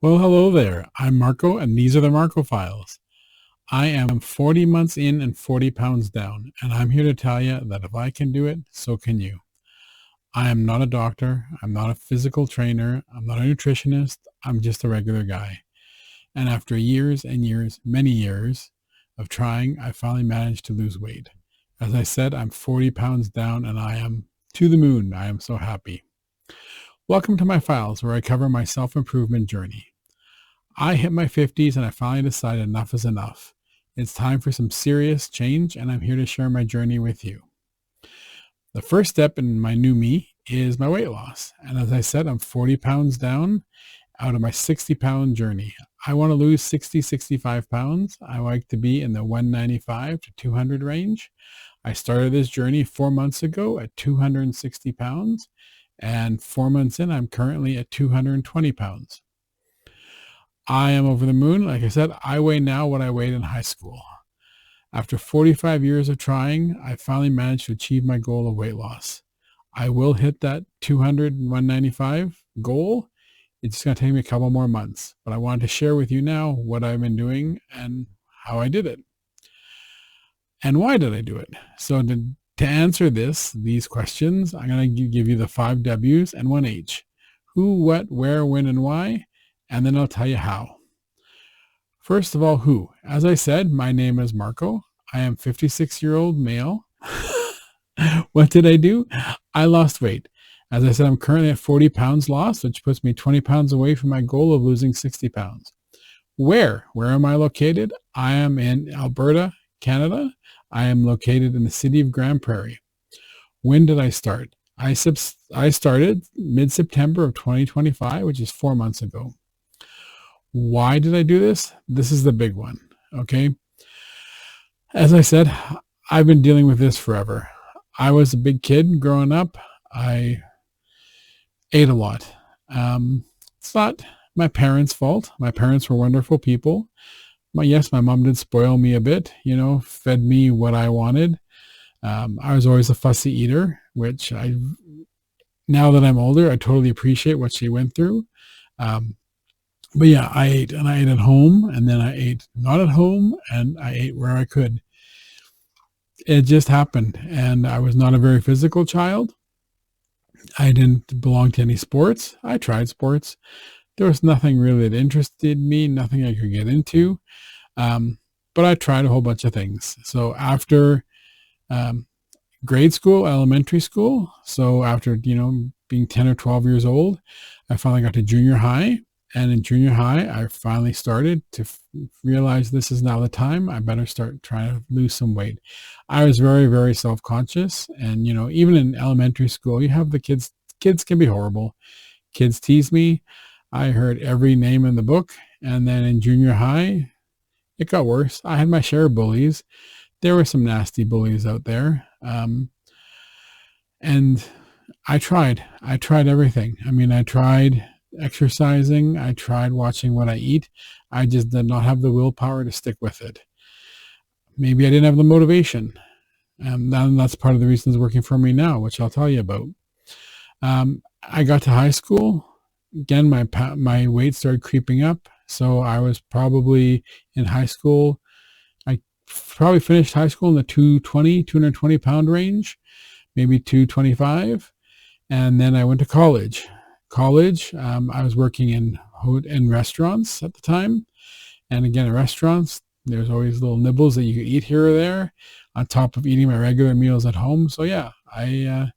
Well, hello there. I'm Marco, and these are the Marco Files. I am 40 months in and 40 pounds down, and I'm here to tell you that if I can do it, so can you. I am not a doctor. I'm not a physical trainer. I'm not a nutritionist. I'm just a regular guy. And after years and years, many years of trying, I finally managed to lose weight. As I said, I'm 40 pounds down, and I am to the moon. I am so happy. Welcome to my files, where I cover my self-improvement journey. I hit my 50s and I finally decided enough is enough. It's time for some serious change, and I'm here to share my journey with you. The first step in my new me is my weight loss. And as I said, I'm 40 pounds down out of my 60-pound journey. I want to lose 65 pounds. I like to be in the 195 to 200 range. I started this journey 4 months ago at 260 pounds, and 4 months in, I'm currently at 220 pounds. I am over the moon. Like I said, I weigh now what I weighed in high school. After 45 years of trying, I finally managed to achieve my goal of weight loss. I will hit that 200 and 195 goal. It's just going to take me a couple more months, but I wanted to share with you now what I've been doing and how I did it. And why did I do it? So to answer these questions, I'm going to give you the 5 W's and 1 H. Who, what, where, when, and why. And then I'll tell you how. First of all, who? As I said, my name is Marco. I am 56-year-old male. What did I do? I lost weight. As I said, I'm currently at 40 pounds lost, which puts me 20 pounds away from my goal of losing 60 pounds. Where? Where am I located? I am in Alberta, Canada. I am located in the city of Grand Prairie. When did I start? I started mid-September of 2025, which is 4 months ago. Why did I do this? This is the big one, okay? As I said, I've been dealing with this forever. I was a big kid growing up. I ate a lot. It's not my parents' fault. My parents were wonderful people. Yes, my mom did spoil me a bit, fed me what I wanted. I was always a fussy eater, which now that I'm older, I totally appreciate what she went through. But yeah, I ate, and I ate at home, and then I ate not at home, and I ate where I could. It just happened, and I was not a very physical child. I didn't belong to any sports. I tried sports. There was nothing really that interested me, nothing I could get into. But I tried a whole bunch of things. So after grade school, elementary school, so after, being 10 or 12 years old, I finally got to junior high. And in junior high, I finally started to realize this is now the time. I better start trying to lose some weight. I was very, very self-conscious. And, even in elementary school, you have the kids can be horrible. Kids tease me. I heard every name in the book. And then in junior high, it got worse. I had my share of bullies. There were some nasty bullies out there. And I tried everything. I tried exercising. I tried watching what I eat. I just did not have the willpower to stick with it. Maybe I didn't have the motivation. And that's part of the reasons working for me now, which I'll tell you about. I got to high school. Again, my weight started creeping up. So I was probably in high school. I probably finished high school in the 220 pound range, maybe 225. And then I went to college. I was working in restaurants at the time. And again, in restaurants, there's always little nibbles that you could eat here or there on top of eating my regular meals at home. So yeah, I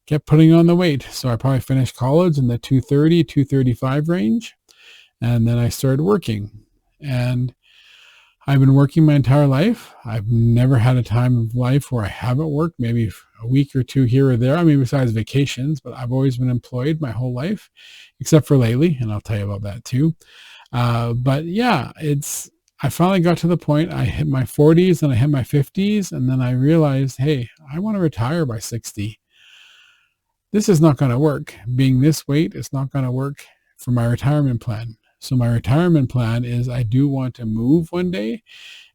kept putting on the weight. So I probably finished college in the 230, 235 range. And then I started working. And I've been working my entire life. I've never had a time of life where I haven't worked, maybe a week or two here or there. Besides vacations, but I've always been employed my whole life, except for lately, and I'll tell you about that too. But yeah, I finally got to the point. I hit my 40s and I hit my 50s, and then I realized, hey, I want to retire by 60. This is not going to work. Being this weight is not going to work for my retirement plan. So my retirement plan is I do want to move one day,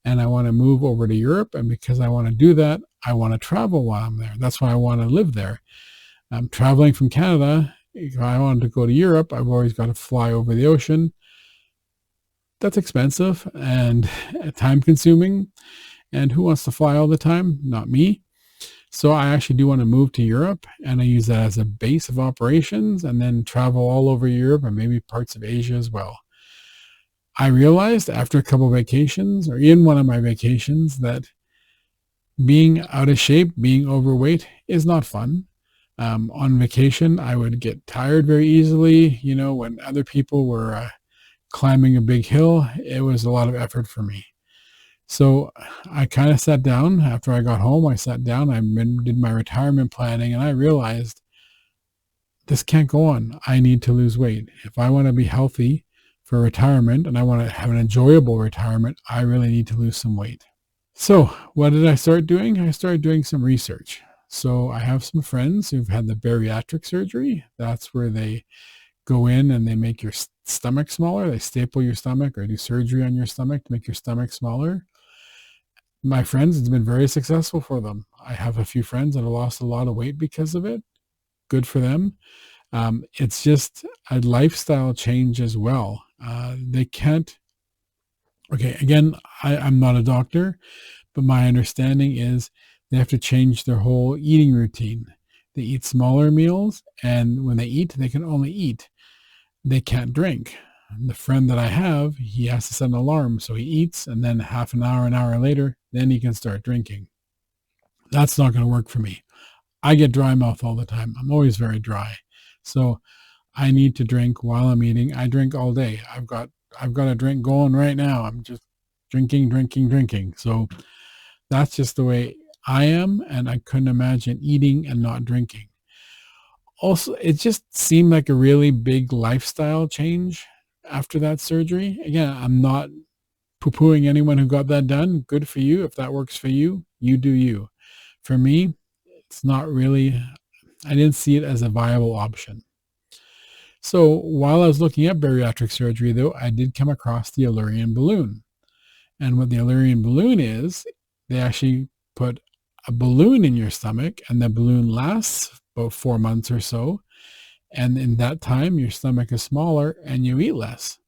and I want to move over to Europe. And because I want to do that, I want to travel while I'm there. That's why I want to live there. I'm traveling from Canada. If I wanted to go to Europe, I've always got to fly over the ocean. that's expensive and time consuming. And who wants to fly all the time? Not me. So I actually do want to move to Europe, and I use that as a base of operations and then travel all over Europe and maybe parts of Asia as well. I realized after a couple of vacations, or in one of my vacations, that being out of shape, being overweight is not fun. On vacation, I would get tired very easily. When other people were climbing a big hill, it was a lot of effort for me. So I kind of sat down after I got home. I sat down, did my retirement planning, and I realized this can't go on. I need to lose weight. If I want to be healthy for retirement and I want to have an enjoyable retirement, I really need to lose some weight. So what did I start doing? I started doing some research. So I have some friends who've had the bariatric surgery. That's where they go in and they make your stomach smaller. They staple your stomach or do surgery on your stomach to make your stomach smaller. My friends, it's been very successful for them. I have a few friends that have lost a lot of weight because of it. Good for them. It's just a lifestyle change as well. They can't, okay, again, I'm not a doctor, but my understanding is they have to change their whole eating routine. They eat smaller meals, and when they eat, they can only eat. They can't drink. The friend that I have, he has to set an alarm. So he eats, and then half an hour later, then he can start drinking. That's not going to work for me. I get dry mouth all the time. I'm always very dry. So I need to drink while I'm eating. I drink all day. I've got a drink going right now. I'm just drinking. So that's just the way I am, and I couldn't imagine eating and not drinking. Also, it just seemed like a really big lifestyle change after that surgery. Again, I'm not poo-pooing anyone who got that done. Good for you. If that works for you, you do you. For me, it's not really, I didn't see it as a viable option. So while I was looking at bariatric surgery, though, I did come across the allurion balloon. And what the allurion balloon is, they actually put a balloon in your stomach, and the balloon lasts about 4 months or so. And in that time, your stomach is smaller and you eat less.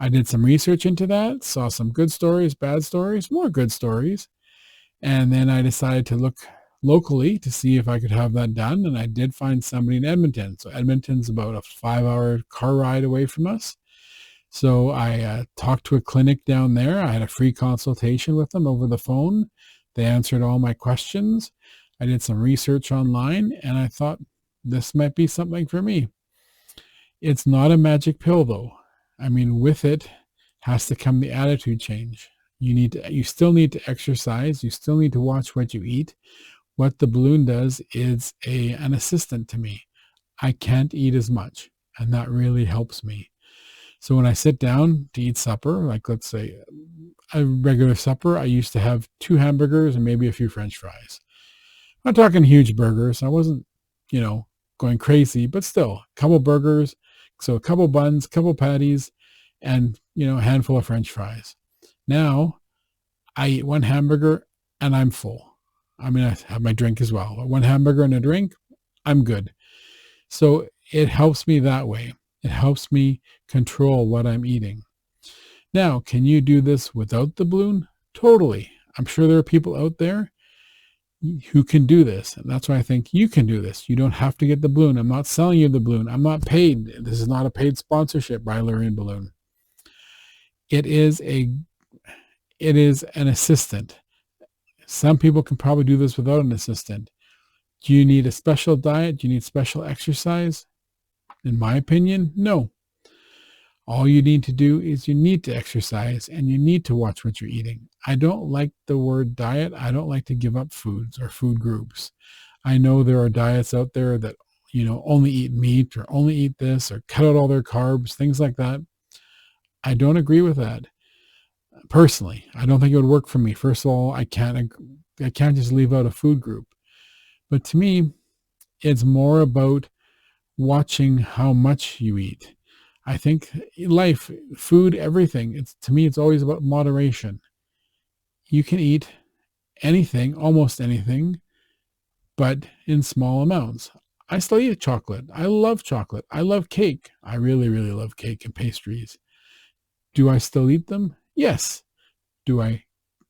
I did some research into that, saw some good stories, bad stories, more good stories. And then I decided to look locally to see if I could have that done. And I did find somebody in Edmonton. So Edmonton's about a 5-hour car ride away from us. So I talked to a clinic down there. I had a free consultation with them over the phone. They answered all my questions. I did some research online, and I thought this might be something for me. It's not a magic pill, though. I mean, with it has to come the attitude change. You still need to exercise. You still need to watch what you eat. What the balloon does is an assistant to me. I can't eat as much, and that really helps me. So when I sit down to eat supper, like let's say a regular supper, I used to have 2 hamburgers and maybe a few French fries. I'm not talking huge burgers. I wasn't, going crazy, but still a couple burgers. So a couple buns, couple patties, and, a handful of French fries. Now I eat 1 hamburger and I'm full. I mean, I have my drink as well. But 1 hamburger and a drink, I'm good. So it helps me that way. It helps me control what I'm eating. Now, can you do this without the balloon? Totally. I'm sure there are people out there who can do this. And that's why I think you can do this. You don't have to get the balloon. I'm not selling you the balloon. I'm not paid. This is not a paid sponsorship by Allurion Balloon. It is an assistant. Some people can probably do this without an assistant. Do you need a special diet? Do you need special exercise? In my opinion, no. All you need to do is you need to exercise and you need to watch what you're eating. I don't like the word diet. I don't like to give up foods or food groups. I know there are diets out there that, only eat meat or only eat this or cut out all their carbs, things like that. I don't agree with that. Personally, I don't think it would work for me. First of all, I can't just leave out a food group. But to me, it's more about watching how much you eat. I think life, food, everything, to me, it's always about moderation. You can eat anything, almost anything, but in small amounts. I still eat chocolate. I love chocolate. I love cake. I really, really love cake and pastries. Do I still eat them? Yes. Do I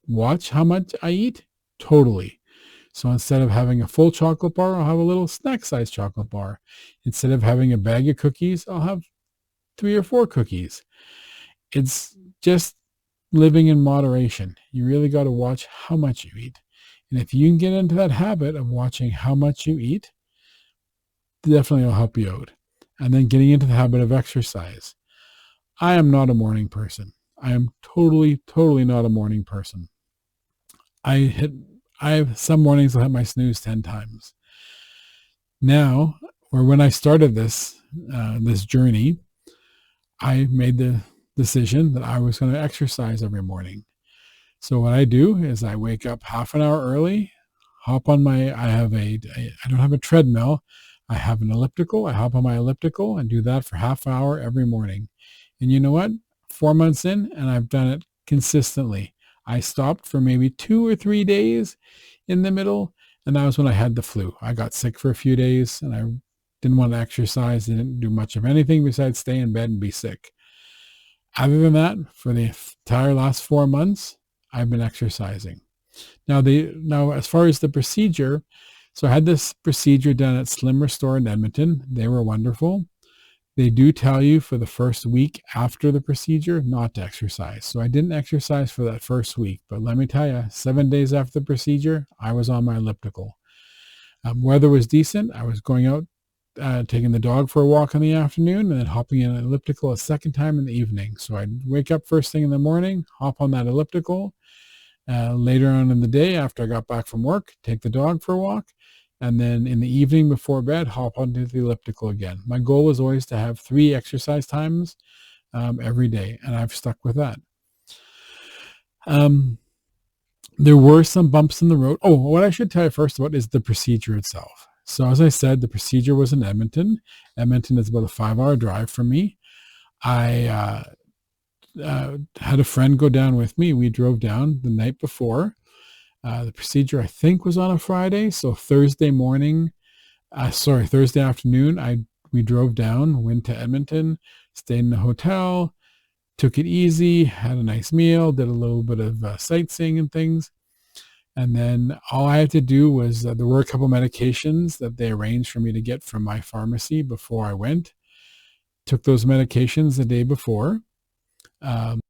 watch how much I eat? Totally. So instead of having a full chocolate bar, I'll have a little snack-sized chocolate bar. Instead of having a bag of cookies, I'll have 3 or 4 cookies. It's just living in moderation. You really got to watch how much you eat. And if you can get into that habit of watching how much you eat, definitely will help you out. And then getting into the habit of exercise. I am not a morning person. I am totally not a morning person. I hit I have some mornings I'll hit my snooze 10 times. Now, or when I started this journey, I made the decision that I was going to exercise every morning. So what I do is I wake up half an hour early, hop on my I don't have a treadmill. I have an elliptical. I hop on my elliptical and do that for half an hour every morning. And you know what? 4 months in, and I've done it consistently. I stopped for maybe 2 or 3 days in the middle, and that was when I had the flu. I got sick for a few days, and I didn't want to exercise. Didn't do much of anything besides stay in bed and be sick. Other than that, for the entire last 4 months, I've been exercising. Now as far as the procedure, so I had this procedure done at Slim Restore in Edmonton. They were wonderful. They do tell you for the first week after the procedure not to exercise. So I didn't exercise for that first week, but let me tell you, 7 days after the procedure, I was on my elliptical. Weather was decent. I was going out, taking the dog for a walk in the afternoon, and then hopping in an elliptical a second time in the evening. So I'd wake up first thing in the morning, hop on that elliptical. Later on in the day, after I got back from work, take the dog for a walk. And then in the evening before bed, hop onto the elliptical again. My goal was always to have 3 exercise times every day, and I've stuck with that. There were some bumps in the road. Oh, what I should tell you first about is the procedure itself. So as I said, the procedure was in Edmonton. Edmonton is about a 5-hour drive from me. I had a friend go down with me. We drove down the night before. The procedure, I think, was on a Friday. So Thursday afternoon, we drove down, went to Edmonton, stayed in a hotel, took it easy, had a nice meal, did a little bit of sightseeing and things. And then all I had to do was, there were a couple medications that they arranged for me to get from my pharmacy before I went. Took those medications the day before.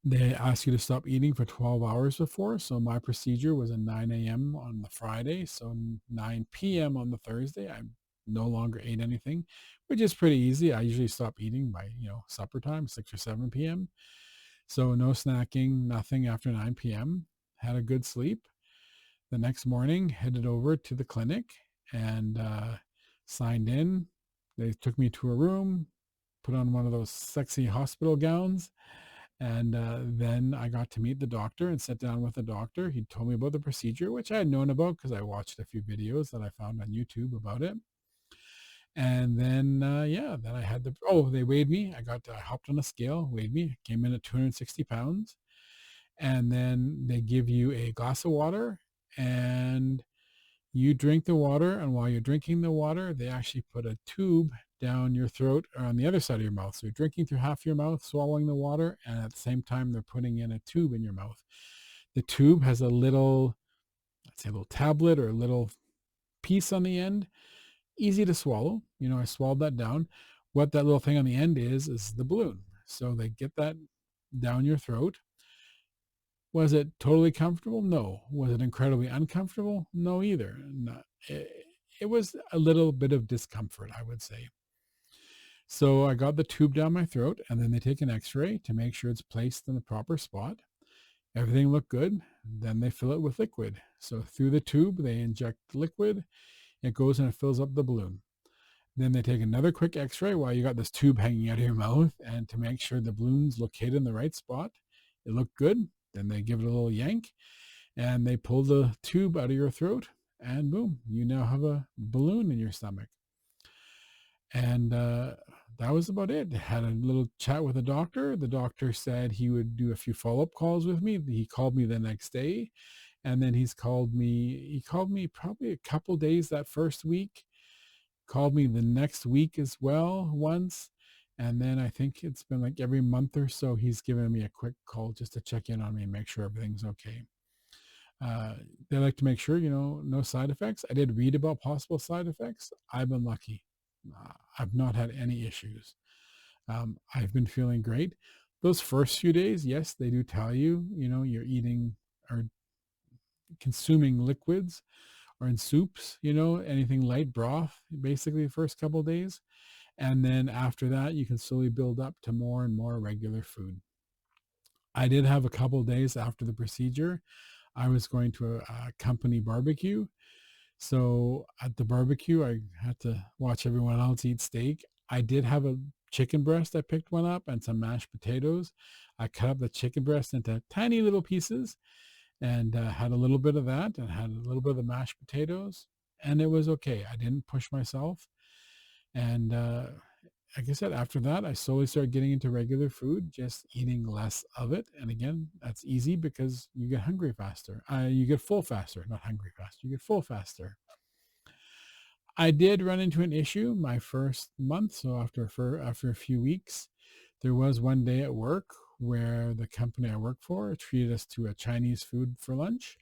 They ask you to stop eating for 12 hours before. So my procedure was at 9 a.m. on the Friday. So 9 p.m. on the Thursday, I no longer ate anything, which is pretty easy. I usually stop eating by, supper time, 6 or 7 p.m. So no snacking, nothing after 9 p.m. Had a good sleep. The next morning, headed over to the clinic and signed in. They took me to a room, put on one of those sexy hospital gowns. And then I got to meet the doctor and sit down with the doctor. He told me about the procedure, which I had known about because I watched a few videos that I found on YouTube about it. And then, then I had they weighed me. I hopped on a scale, weighed me, came in at 260 pounds. And then they give you a glass of water and you drink the water. And while you're drinking the water, they actually put a tube down your throat or on the other side of your mouth. So you're drinking through half your mouth, swallowing the water, and at the same time, they're putting in a tube in your mouth. The tube has a little, let's say a little tablet or a little piece on the end, easy to swallow. I swallowed that down. What that little thing on the end is the balloon. So they get that down your throat. Was it totally comfortable? No. Was it incredibly uncomfortable? No, either. It was a little bit of discomfort, I would say. So I got the tube down my throat, and then they take an x-ray to make sure it's placed in the proper spot. Everything looked good. Then they fill it with liquid. So through the tube, they inject liquid. It goes and it fills up the balloon. Then they take another quick x-ray while you got this tube hanging out of your mouth, and to make sure the balloon's located in the right spot. It looked good. Then they give it a little yank, and they pull the tube out of your throat, and boom, you now have a balloon in your stomach. And that was about it. Had a little chat with the doctor. The doctor said he would do a few follow-up calls with me. He called me the next day, and then he called me probably a couple days that first week, called me the next week as well once, And then I think it's been like every month or so, he's given me a quick call just to check in on me and make sure everything's okay. Uh, they like to make sure, no side effects. I did read about possible side effects. I've been lucky. I've not had any issues. I've been feeling great. Those first few days, yes, they do tell you, you're eating or consuming liquids or in soups, anything light, broth, basically the first couple of days. And then after that, you can slowly build up to more and more regular food. I did have a couple of days after the procedure. I was going to a company barbecue. So at the barbecue, I had to watch everyone else eat steak. I did have a chicken breast. I picked one up and some mashed potatoes. I cut up the chicken breast into tiny little pieces and had a little bit of that and had a little bit of the mashed potatoes. And it was okay. I didn't push myself. And like I said, after that, I slowly started getting into regular food, just eating less of it. And again, that's easy because you get hungry faster. You get full faster, not hungry faster. You get full faster. I did run into an issue my first month. So after a few weeks, there was one day at work where the company I work for treated us to a Chinese food for lunch.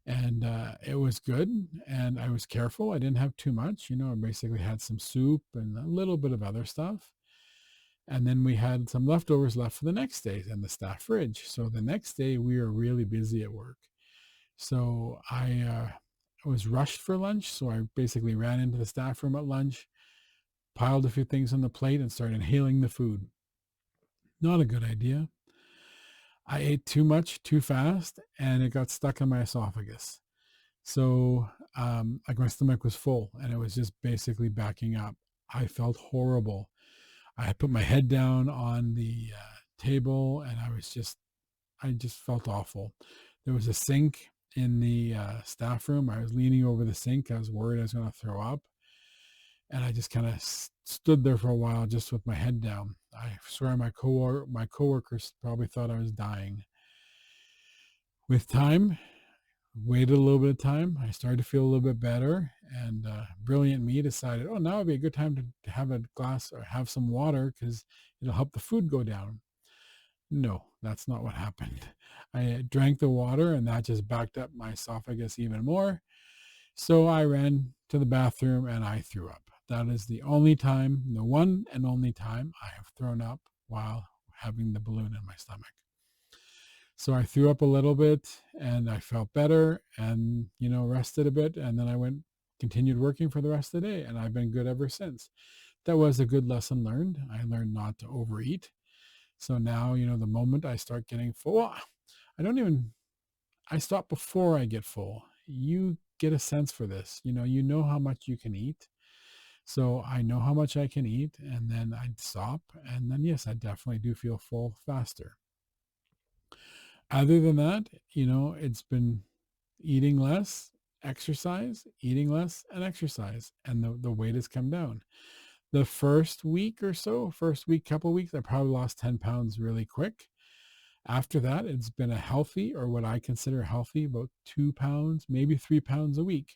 And it was good. And I was careful. I didn't have too much. I basically had some soup and a little bit of other stuff. And then we had some leftovers left for the next day in the staff fridge. So the next day we were really busy at work. So I was rushed for lunch. So I basically ran into the staff room at lunch, piled a few things on the plate and started inhaling the food. Not a good idea. I ate too much too fast and it got stuck in my esophagus. So like my stomach was full and it was just basically backing up. I felt horrible. I had put my head down on the table and I just felt awful. There was a sink in the staff room. I was leaning over the sink. I was worried I was going to throw up. And I just kind of stood there for a while just with my head down. I swear my coworkers probably thought I was dying. With time, waited a little bit of time. I started to feel a little bit better, and brilliant me decided, oh, now would be a good time to have a glass or have some water because it'll help the food go down. No, that's not what happened. I drank the water, and that just backed up my esophagus even more. So I ran to the bathroom and I threw up. That is the one and only time I have thrown up while having the balloon in my stomach. So I threw up a little bit and I felt better and, rested a bit. And then continued working for the rest of the day. And I've been good ever since. That was a good lesson learned. I learned not to overeat. So now, the moment I start getting full, I stop before I get full. You get a sense for this. You know how much you can eat. So I know how much I can eat and then I'd stop. And then, yes, I definitely do feel full faster. Other than that, it's been eating less, exercise, eating less, and exercise. And the weight has come down. The first week, couple weeks, I probably lost 10 pounds really quick. After that, it's been a healthy, or what I consider healthy, about 2 pounds, maybe 3 pounds a week.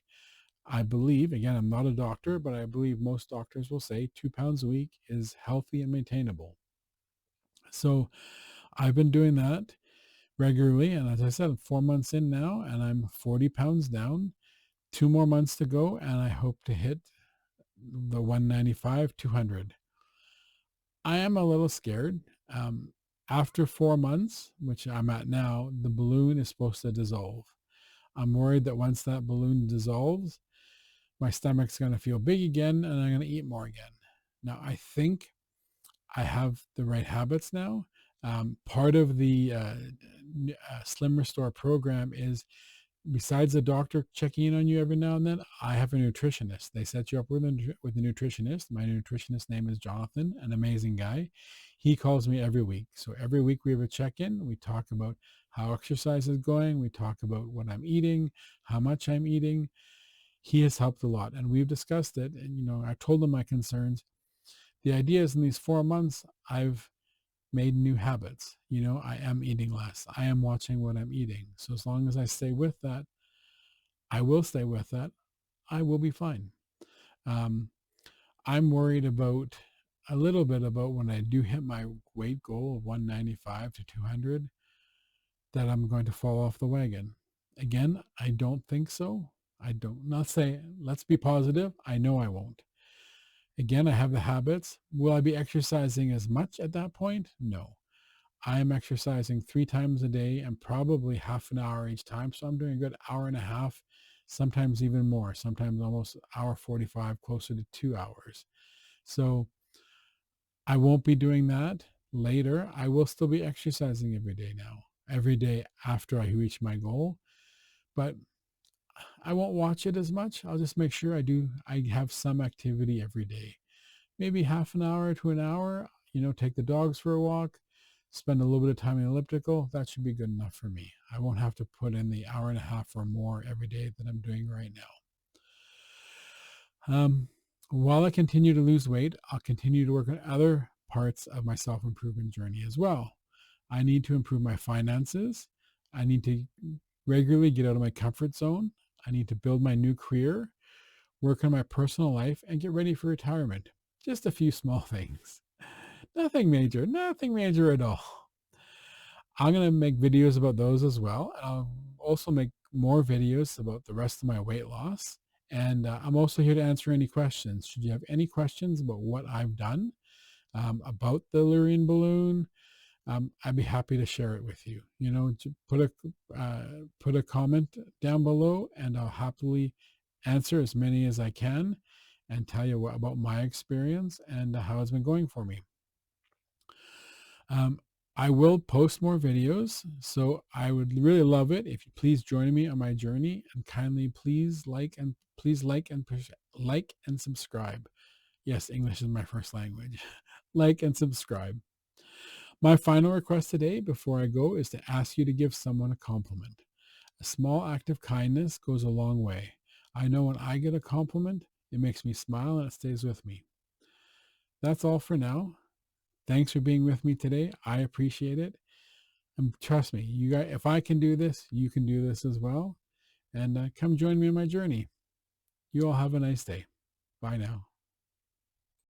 I believe, again, I'm not a doctor, but I believe most doctors will say 2 pounds a week is healthy and maintainable. So I've been doing that regularly. And as I said, I'm 4 months in now and I'm 40 pounds down, 2 more months to go. And I hope to hit the 195, 200. I am a little scared. After 4 months, which I'm at now, the balloon is supposed to dissolve. I'm worried that once that balloon dissolves, my stomach's going to feel big again and I'm going to eat more again. Now, I think I have the right habits now. Part of the Slim Restore program is, besides the doctor checking in on you every now and then, I have a nutritionist. They set you up with a nutritionist. My nutritionist name is Jonathan, an amazing guy. He calls me every week. So every week we have a check-in. We talk about how exercise is going. We talk about what I'm eating, how much I'm eating. He has helped a lot, and we've discussed it. And, I told him my concerns. The idea is in these 4 months, I've made new habits. I am eating less. I am watching what I'm eating. So as long as I stay with that, I will stay with that. I will be fine. Um, I'm worried about a little bit about when I do hit my weight goal of 195 to 200 that I'm going to fall off the wagon. Again, I don't think so. I don't not say, let's be positive. I know I won't. Again, I have the habits. Will I be exercising as much at that point? No. I am exercising 3 times a day and probably half an hour each time. So I'm doing a good hour and a half, sometimes even more, sometimes almost hour 45, closer to 2 hours. So I won't be doing that later. I will still be exercising every day now, every day after I reach my goal. But I won't watch it as much. I'll just make sure I have some activity every day. Maybe half an hour to an hour, take the dogs for a walk, spend a little bit of time in the elliptical. That should be good enough for me. I won't have to put in the hour and a half or more every day that I'm doing right now. While I continue to lose weight, I'll continue to work on other parts of my self-improvement journey as well. I need to improve my finances. I need to regularly get out of my comfort zone. I need to build my new career, work on my personal life, and get ready for retirement. Just a few small things. Nothing major at all. I'm going to make videos about those as well. I'll also make more videos about the rest of my weight loss. And I'm also here to answer any questions. Should you have any questions about what I've done, about the allurion balloon, I'd be happy to share it with you. Put a comment down below, and I'll happily answer as many as I can and tell you about my experience and how it's been going for me. I will post more videos, so I would really love it if you please join me on my journey, and kindly please like and subscribe. Yes, English is my first language. Like and subscribe. My final request today before I go is to ask you to give someone a compliment. A small act of kindness goes a long way. I know when I get a compliment, it makes me smile and it stays with me. That's all for now. Thanks for being with me today. I appreciate it. And trust me, you guys, if I can do this, you can do this as well. And come join me on my journey. You all have a nice day. Bye now.